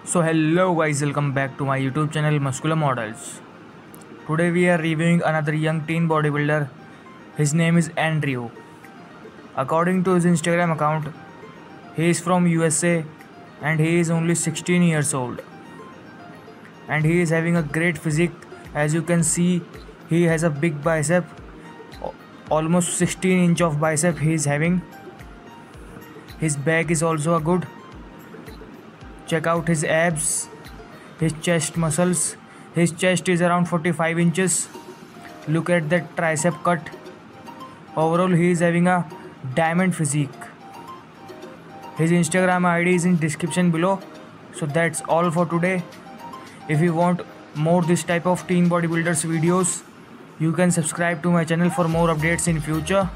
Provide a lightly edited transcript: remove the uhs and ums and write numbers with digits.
So hello guys, welcome back to my YouTube channel Muscular Models. Today we are reviewing another young teen bodybuilder. His name is Andrew. According to his Instagram account, he is from USA and he is only 16 years old. And he is having a great physique. As you can see, he has a big bicep, almost 16 inch of bicep he is having. His back is also a good. Check out his abs, his chest muscles. His chest is around 45 inches. Look at that tricep cut. Overall, he is having a diamond physique. His Instagram ID is in description below. So that's all for today. If you want more this type of teen bodybuilders videos, you can subscribe to my channel for more updates in future.